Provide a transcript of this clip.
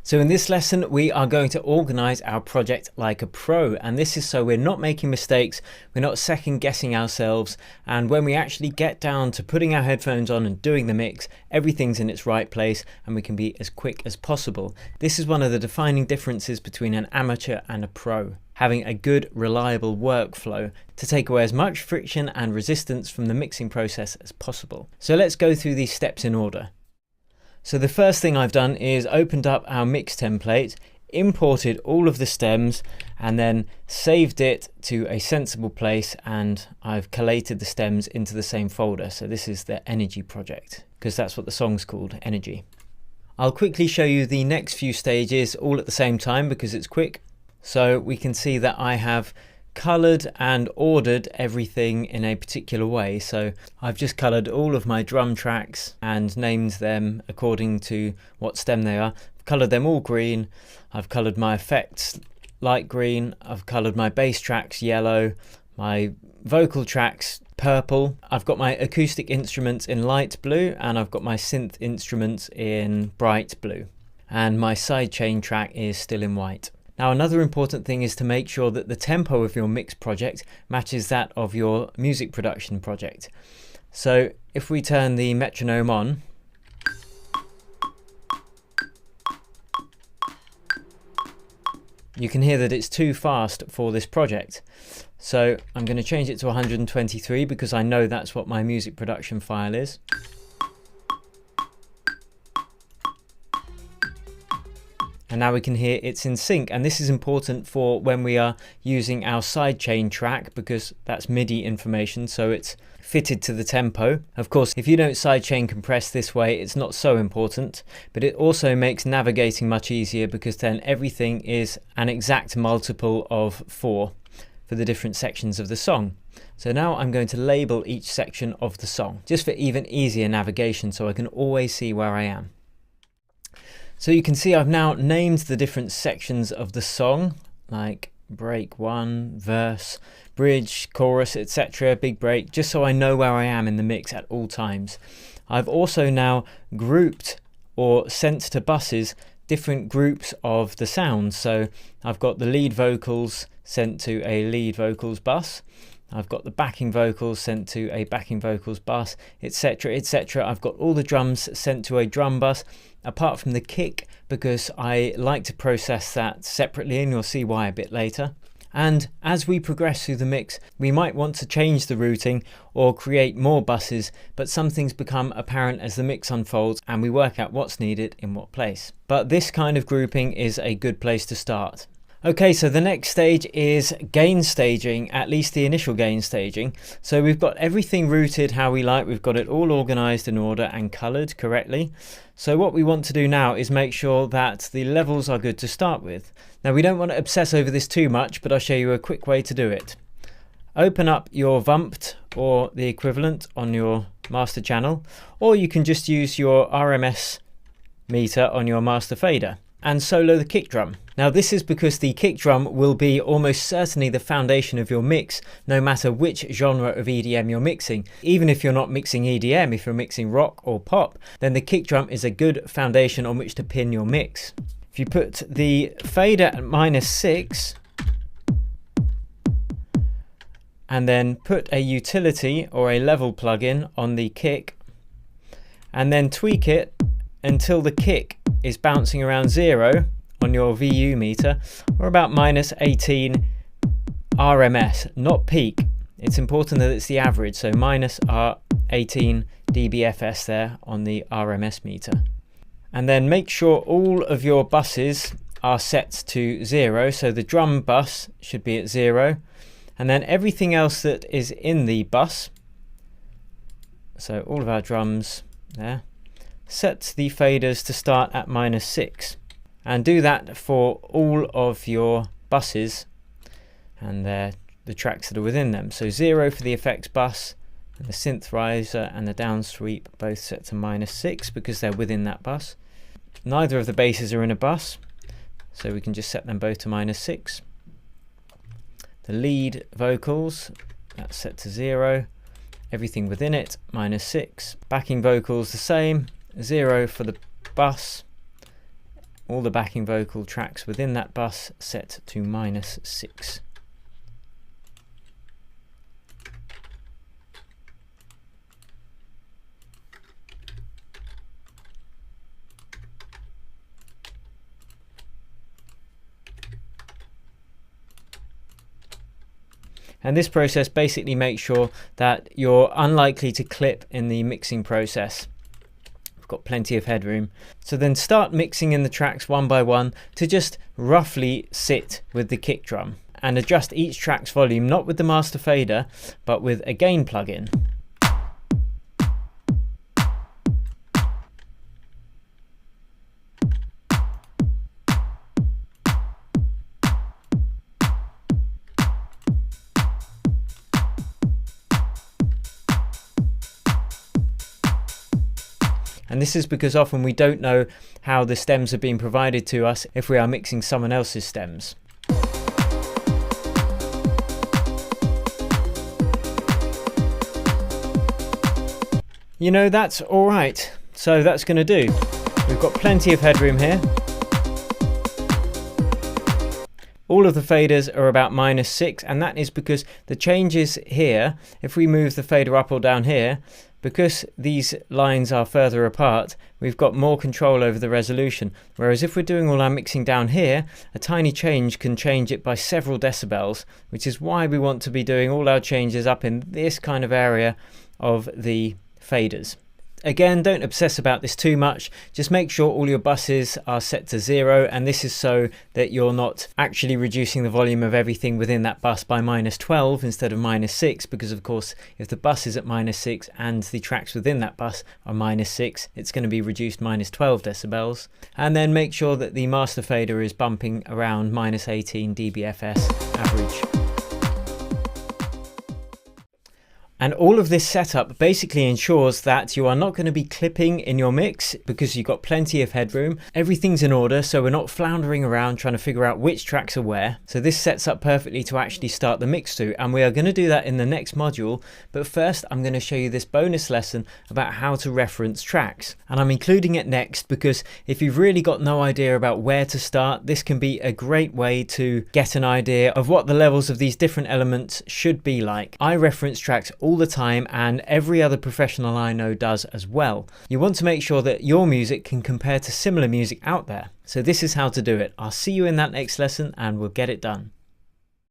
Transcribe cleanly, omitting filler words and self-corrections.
So in this lesson, we are going to organize our project like a pro. And this is so we're not making mistakes, we're not second guessing ourselves. And when we actually get down to putting our headphones on and doing the mix, everything's in its right place and we can be as quick as possible. This is one of the defining differences between an amateur and a pro. Having a good, reliable workflow to take away as much friction and resistance from the mixing process as possible. So let's go through these steps in order. So the first thing I've done is opened up our mix template, imported all of the stems and then saved it to a sensible place, and I've collated the stems into the same folder. So this is the Energy project because that's what the song's called, Energy. I'll quickly show you the next few stages all at the same time because it's quick. So we can see that I have coloured and ordered everything in a particular way. So I've just coloured all of my drum tracks and named them according to what stem they are. I've coloured them all green. I've coloured my effects light green. I've coloured my bass tracks yellow, my vocal tracks purple. I've got my acoustic instruments in light blue and I've got my synth instruments in bright blue. And my sidechain track is still in white. Now another important thing is to make sure that the tempo of your mix project matches that of your music production project. So if we turn the metronome on, you can hear that it's too fast for this project. So I'm going to change it to 123 because I know that's what my music production file is. And now we can hear it's in sync, and this is important for when we are using our sidechain track because that's MIDI information, so it's fitted to the tempo. Of course, if you don't sidechain compress this way, it's not so important, but it also makes navigating much easier because then everything is an exact multiple of 4 for the different sections of the song. So now I'm going to label each section of the song just for even easier navigation so I can always see where I am. So you can see I've now named the different sections of the song, like break 1, verse, bridge, chorus, etc., big break, just so I know where I am in the mix at all times. I've also now grouped or sent to buses different groups of the sounds. So I've got the lead vocals sent to a lead vocals bus. I've got the backing vocals sent to a backing vocals bus, etc., etc. I've got all the drums sent to a drum bus, apart from the kick, because I like to process that separately, and you'll see why a bit later. And as we progress through the mix, we might want to change the routing or create more buses, but some things become apparent as the mix unfolds and we work out what's needed in what place. But this kind of grouping is a good place to start. Okay, so the next stage is gain staging, at least the initial gain staging. So we've got everything routed how we like, we've got it all organized in order and colored correctly. So what we want to do now is make sure that the levels are good to start with. Now we don't want to obsess over this too much, but I'll show you a quick way to do it. Open up your VUMPT or the equivalent on your master channel, or you can just use your RMS meter on your master fader and solo the kick drum. Now this is because the kick drum will be almost certainly the foundation of your mix, no matter which genre of EDM you're mixing. Even if you're not mixing EDM, if you're mixing rock or pop, then the kick drum is a good foundation on which to pin your mix. If you put the fader at -6 and then put a utility or a level plugin on the kick and then tweak it until the kick is bouncing around 0 on your VU meter, or about -18 RMS, not peak. It's important that it's the average, so -18 dBFS there on the RMS meter. And then make sure all of your buses are set to 0, so the drum bus should be at 0, and then everything else that is in the bus, so all of our drums there, set the faders to start at -6. And do that for all of your buses and the tracks that are within them. So 0 for the effects bus, and the synth riser and the downsweep both set to -6 because they're within that bus. Neither of the basses are in a bus, so we can just set them both to -6. The lead vocals, that's set to 0. Everything within it, -6. Backing vocals the same, 0 for the bus, all the backing vocal tracks within that bus set to -6. And this process basically makes sure that you're unlikely to clip in the mixing process. We've got plenty of headroom. So then start mixing in the tracks one by one to just roughly sit with the kick drum, and adjust each track's volume not with the master fader but with a gain plugin. And this is because often we don't know how the stems are being provided to us if we are mixing someone else's stems. You know, that's alright. So that's going to do. We've got plenty of headroom here. All of the faders are about -6, and that is because the changes here, if we move the fader up or down here, because these lines are further apart, we've got more control over the resolution. Whereas if we're doing all our mixing down here, a tiny change can change it by several decibels, which is why we want to be doing all our changes up in this kind of area of the faders. Again, don't obsess about this too much. Just make sure all your buses are set to 0, and this is so that you're not actually reducing the volume of everything within that bus by -12 instead of -6, because of course if the bus is at -6 and the tracks within that bus are -6, it's going to be reduced -12 decibels. And then make sure that the master fader is bumping around -18 dBFS average. And all of this setup basically ensures that you are not going to be clipping in your mix because you've got plenty of headroom. Everything's in order, so we're not floundering around trying to figure out which tracks are where. So this sets up perfectly to actually start the mix to, and we are going to do that in the next module. But first I'm going to show you this bonus lesson about how to reference tracks. And I'm including it next because if you've really got no idea about where to start, this can be a great way to get an idea of what the levels of these different elements should be like. I reference tracks all the time, and every other professional I know does as well. You want to make sure that your music can compare to similar music out there. So this is how to do it. I'll see you in that next lesson and we'll get it done.